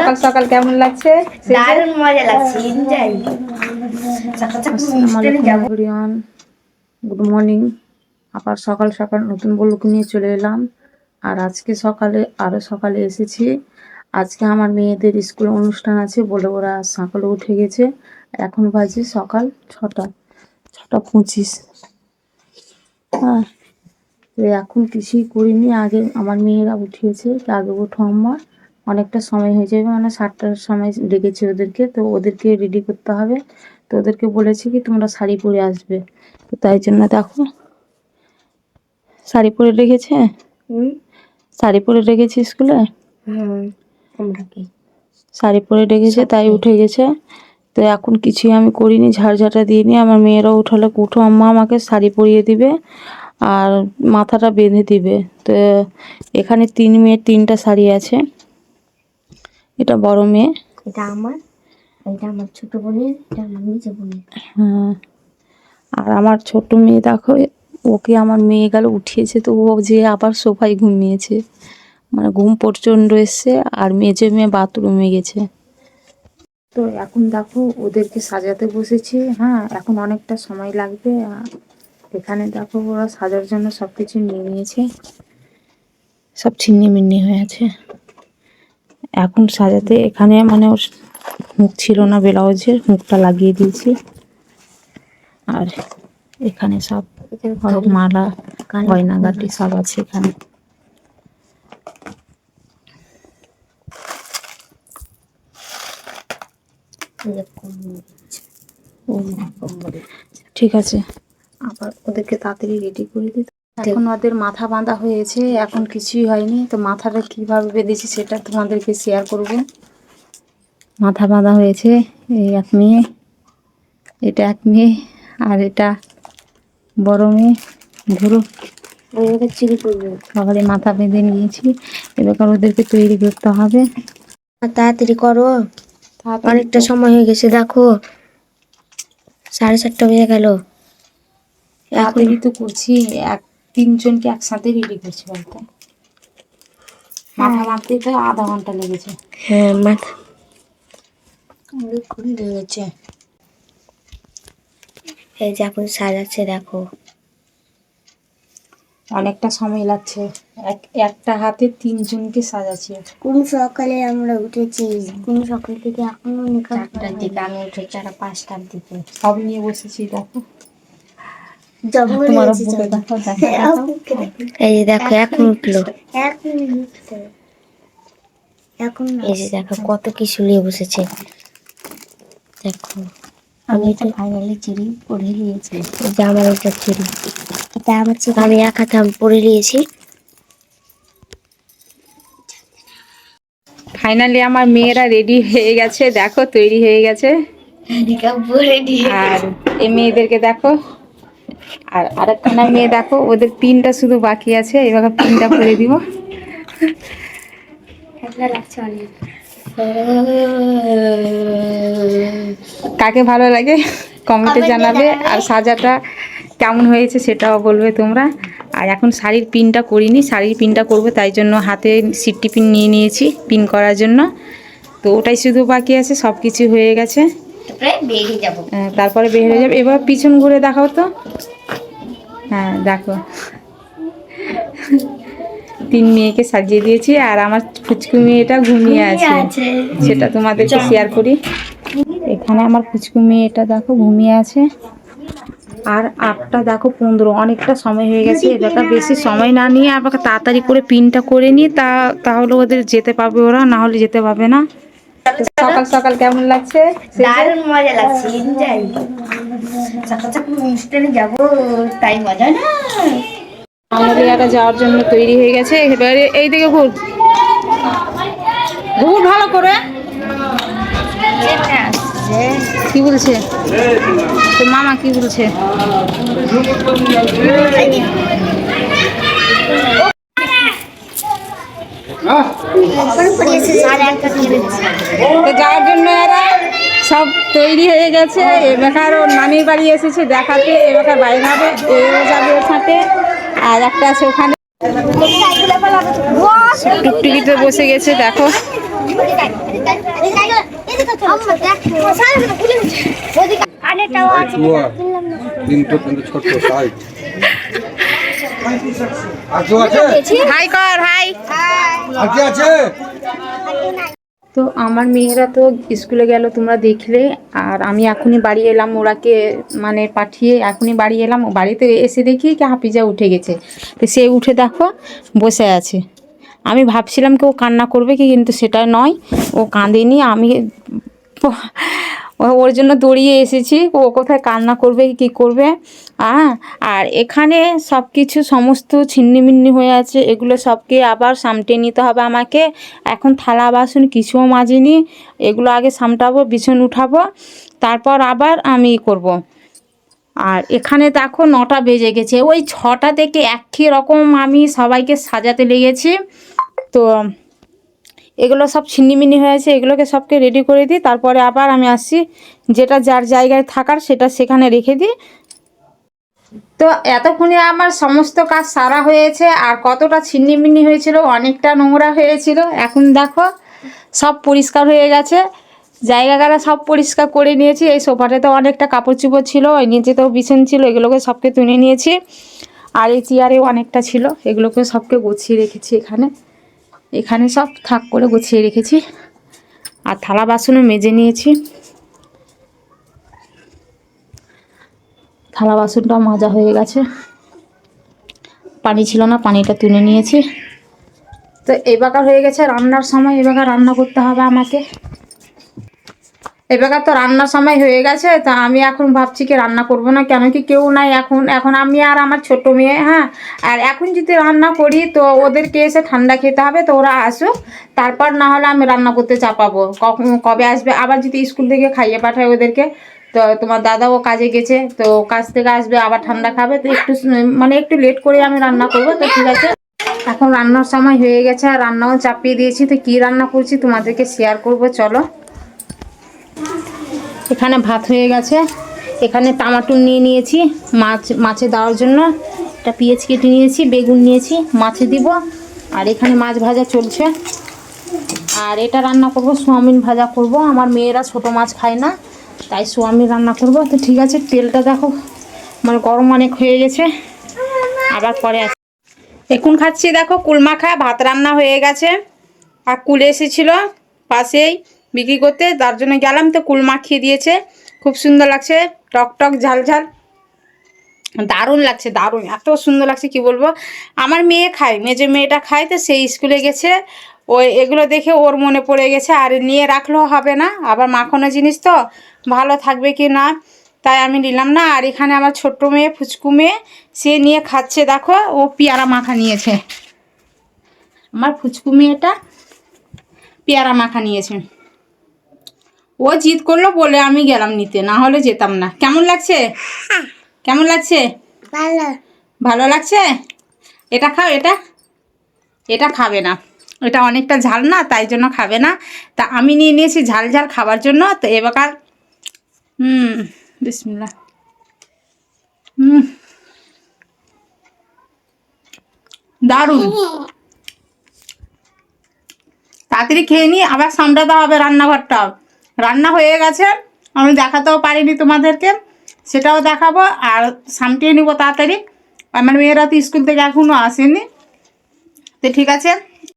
সকাল সকাল কেমন লাগছে? দারুণ মজা লাগছে, এনজয়। Good morning. আবার সকাল সকাল নতুন ব্লগ নিয়ে চলে এলাম। আর আজকে সকালে এসেছি। আজকে আমার মেয়েদের স্কুলে অনুষ্ঠান আছে বলে ওরা সকালে উঠে গেছে। এখন বাজে সকাল 6:25। হ্যাঁ, তো এখন কিছুই করিনি। আগে আমার মেয়েরা উঠিয়েছে, আগে ওঠো আম্মা, অনেকটা সময় হয়ে যাবে, মানে 7টার সময় ডেকেছে ওদেরকে, তো ওদেরকে রেডি করতে হবে। তো ওদেরকে বলেছি কি তোমরা শাড়ি পরে আসবে, তো তাই জন্য দেখো শাড়ি পরে রেখেছে। শাড়ি পরে রেখেছি স্কুলে, শাড়ি পরে রেখেছে, তাই উঠে গেছে। তো এখন কিছুই আমি করিনি, ঝাড়ঝাটা দিইনি। আমার মেয়েরা উঠালে উঠো আম্মা আমাকে শাড়ি পরিয়ে দিবে আর মাথাটা বেঁধে দিবে। তো এখানে 3 মেয়ের 3টা শাড়ি আছে। এটা বড় মেয়ে, এটা আমার, এটা আমার ছোট বোনের, এটা আমার নিচে বোনের। হ্যাঁ, আর আমার ছোট মেয়ে দেখো, ওকে আমার মেয়ে গেল উঠিয়েছে, তো ও যে আবার সোফায় ঘুমিয়েছে, মানে ঘুম প্রচণ্ড এসছে। আর মেজে মেয়ে বাথরুমে গেছে। তো এখন দেখো ওদেরকে সাজাতে বসেছি। হ্যাঁ, এখন অনেকটা সময় লাগবে। এখানে দেখো ওরা সাজার জন্য সব কিছু নিয়ে নিয়েছে, সব ছিন্নি মিন্নি হয়ে আছে। এখন সাজাতে এখানে মানে ওর মুখ ছিল না, ব্লাউজের মুখটা লাগিয়ে দিয়েছি। আর এখানে সব মালা গয়নাগাটি সব আছে এখানে। ঠিক আছে, আবার ওদেরকে তাড়াতাড়ি রেডি করে দিতে। এখন ওদের মাথা বাঁধা হয়েছে, এখন কিছুই হয়নি। তো মাথাটা কিভাবে বেঁধেছি সেটা তোমাদেরকে শেয়ার করব। মাথা বাঁধা হয়েছে, এই এক মেয়ে, এটা এক মেয়ে, আর এটা বড় মেয়ে। ধরো চিড়ি করবো, সকালে মাথা বেঁধে নিয়েছি, এবার ওদেরকে তৈরি করতে হবে। তাড়াতাড়ি করো, অনেকটা সময় হয়ে গেছে। দেখো 7:30 বেজে গেল। তাড়াতাড়ি তো করছি, 3জনকে একসাথে রেডি করছি বলতে। মাথা বাঁধতে তো আধা ঘন্টা লেগেছে। হ্যাঁ, মাথা অনেকক্ষণ লেগেছে। এই যে এখন সাজাচ্ছে, দেখো অনেকটা সময় লাগছে। একটা হাতে 3জনকে সাজাচ্ছে। কোন সকালে আমরা উঠেছি, কোন সকাল থেকে এখনো 4টার দিকে, আমি উঠেছি 5টার দিকে। সব নিয়ে বসেছি দেখো। তোমার এই যে দেখো এখন উঠলো, এখন এই যে দেখো কত কিছু নিয়ে বসেছে। দেখো আমি এটা ফাইনালি চিড়ি পরে নিয়েছি। এই যে আমার এটা চিড়ি, এটা আমার চিড়ি, আমি এক হাতে আমি পরে নিয়েছি। ফাইনালি আমার মেয়েরা রেডি হয়ে গেছে, দেখো তৈরি হয়ে গেছে। আর এই মেয়েদেরকে দেখো, আর আরেকখানা মেয়ে দেখো, ওদের পিনটা শুধু বাকি আছে, এবার পিনটা করে দিব। কাকে ভালো লাগে কমেন্টে জানাবে, আর সাজাটা কেমন হয়েছে সেটাও বলবে তোমরা। আর এখন শাড়ির পিনটা করিনি, শাড়ির পিনটা করবো, তাই জন্য হাতে সিট্টি পিন নিয়ে নিয়েছি পিন করার জন্য। তো ওটাই শুধু বাকি আছে, সব কিছু হয়ে গেছে। তারপরে বের হয়ে যাবে। এবার পিছন ঘুরে দেখাও তো। হ্যাঁ দেখো, 3 মেয়েকে সাজিয়ে দিয়েছি, আর আমার ফুচকু মেয়েটা ঘুমিয়ে আছে, সেটা তোমাদেরকে শেয়ার করি। এখানে আমার ফুচকু মেয়েটা দেখো ঘুমিয়ে আছে। আর 8টা দেখো 15, অনেকটা সময় হয়ে গেছে। এবার বেশি সময় না নিয়ে আমাকে তাড়াতাড়ি করে পিনটা করে নিই, তাহলে ওদের যেতে পারবে, ওরা না হলে যেতে পারবে না। সকাল সকাল কেমন লাগছে? দারুণ মজা লাগছে, এনজয়। সকাল সকাল অনুষ্ঠানে যাবো, তাই মজা না। আমাদের যাওয়ার জন্য তৈরি হয়ে গেছে। এবারে এই দিকে ঘুর, ঘুর ভালো করে। কি বলছে তো মামা, কি বলছে? তো যাওয়ার জন্য এরা সব তৈরি হয়ে গেছে। এবার ওর নানির বাড়ি এসেছে দেখাতে, এবার বাইরে হবে, এও যাবে ওর সাথে। আর একটা আছে ওখানে। টুকটুকিতে বসে গেছে দেখো। হাই কর, হাই। তো আমার মেয়েরা তো স্কুলে গেল, তোমরা দেখলে। আর আমি এখনই বাড়ি এলাম, ওরাকে মানে পাঠিয়ে এখনই বাড়ি এলাম। বাড়িতে এসে দেখি কি হাফিজা উঠে গেছে। তো সে উঠে দেখো বসে আছে। আমি ভাবছিলাম কি ও কান্না করবে কি, কিন্তু সেটা নয়, ও কাঁদেনি। আমি ওর জন্য দৌড়িয়ে এসেছি। ও কোথায় কান্না করবে কি করবে। আর এখানে সব কিছু সমস্ত ছিন্নিমিন্নি হয়ে আছে, এগুলো সবকে আবার সামটে নিতে হবে আমাকে। এখন থালা বাসন কিছুও মাজিনি, এগুলো আগে সামটাবো, বিছানা উঠাবো, তারপর আবার আমি করব। আর এখানে দেখো 9টা বেজে গেছে। ওই 6টা থেকে একই রকম আমি সবাইকে সাজাতে লেগেছি। তো এগুলো সব ছিন্নিমিন্নি হয়েছে, এগুলোকে সবকে রেডি করে দিই, তারপরে আবার আমি আসছি। যেটা যার জায়গায় থাকার সেটা সেখানে রেখে দিই। তো এতক্ষণে আমার সমস্ত কাজ সারা হয়েছে। আর কতটা ছিন্নিমিন্নি হয়েছিল, অনেকটা নোংরা হয়েছিল। এখন দেখো সব পরিষ্কার হয়ে গেছে, জায়গাগুলো সব পরিষ্কার করে নিয়েছি। এই সোফাটাতে অনেকটা কাপড় চোপড় ছিল, ওই নিচেতেও বিছানা ছিল, এগুলোকে সবকে তুলে নিয়েছি। আর এই চেয়ারেও অনেকটা ছিল, এগুলোকে সবকে গুছিয়ে রেখেছি। এখানে সব থাক করে গুছিয়ে রেখেছি। আর থালা বাসনও মেজে নিয়েছি, থালা বাসনটাও মাজা হয়ে গেছে। পানি ছিল না, পানিটা তুলে নিয়েছি। তো এবাকার হয়ে গেছে রান্নার সময়, এবাকার রান্না করতে হবে আমাকে। এবাকার তো রান্নার সময় হয়ে গেছে। তা আমি এখন ভাবছি কি রান্না করব না, কেন কি কেউ নাই এখন আমি আর আমার ছোট মেয়ে। আর এখন যদি রান্না করি তো ওদেরকে এসে ঠান্ডা খেতে হবে। তো ওরা আসুক, তারপর না হলে আমি রান্না করতে চাপাবো। কবে আসবে, আবার যদি স্কুল থেকে খাইয়ে পাঠায় ওদেরকে, তো তোমার দাদাও কাজে গেছে, তো কাজ থেকে আসবে আবার ঠান্ডা খাবে। তো একটু লেট করে আমি রান্না করবো। তো ঠিক আছে, এখন রান্নার সময় হয়ে গেছে আর রান্নাও চাপিয়ে দিয়েছি। তো কী রান্না করছি তোমাদেরকে শেয়ার করব, চলো। এখানে ভাত হয়ে গেছে, এখানে টমাটোর নিয়ে নিয়েছি মাছে দেওয়ার জন্য, একটা পেঁয়াজ কেটে নিয়েছি, বেগুন নিয়েছি, মাছে দিব। আর এখানে মাছ ভাজা চলছে। আর এটা রান্না করব, সোয়াবিন ভাজা করব। আমার মেয়েরা ছোটো মাছ খায় না, তাই সোয়াবিন রান্না করব। তো ঠিক আছে, তেলটা দেখো মানে গরম অনেক হয়ে গেছে, আবার পরে আসি। এখন খাচ্ছি দেখো কুল মাখা। ভাত রান্না হয়ে গেছে, আর কুল এসেছিলো পাশেই বিক্রি করতে, তার জন্য গেলাম। তো কুল মাখিয়ে দিয়েছে, খুব সুন্দর লাগছে, টক টক ঝাল ঝাল, দারুণ লাগছে, দারুণ, এত সুন্দর লাগছে কি বলবো। আমার মেয়ে খায়, মেজো মেয়েটা খায়, তো সেই স্কুলে গেছে, ওই এগুলো দেখে ওর মনে পড়ে গেছে। আর নিয়ে রাখলেও হবে না, আবার মাখানো জিনিস তো ভালো থাকবে কি না, তাই আমি নিলাম না। আর এখানে আমার ছোট্ট মেয়ে, ফুচকু মেয়ে, সে নিয়ে খাচ্ছে দেখো, ও পেয়ারা মাখা নিয়েছে। আমার ফুচকু মেয়েটা পেয়ারা মাখা নিয়েছে, ও জিদ করলো বলে আমি গেলাম নিতে, না হলে যেতাম না। কেমন লাগছে, কেমন লাগছে? ভালো লাগছে। এটা খাও, এটা খাবে না, এটা অনেকটা ঝাল না, তাই জন্য খাবে না। তা আমি নিয়ে নিয়েছি ঝাল ঝাল খাবার জন্য। তো এবার বিসমিল্লাহ। দারুণ, তাড়াতাড়ি খেয়ে নিই, আবার সামলাতে হবে রান্নাঘরটা। রান্না হয়ে গেছে, আমি দেখাতেও পারিনি তোমাদেরকে, সেটাও দেখাবো। আর সামটিয়ে নিব তাড়াতাড়ি, আমার মেয়েরা তো স্কুল থেকে এখনও আসেনি। তো ঠিক আছে,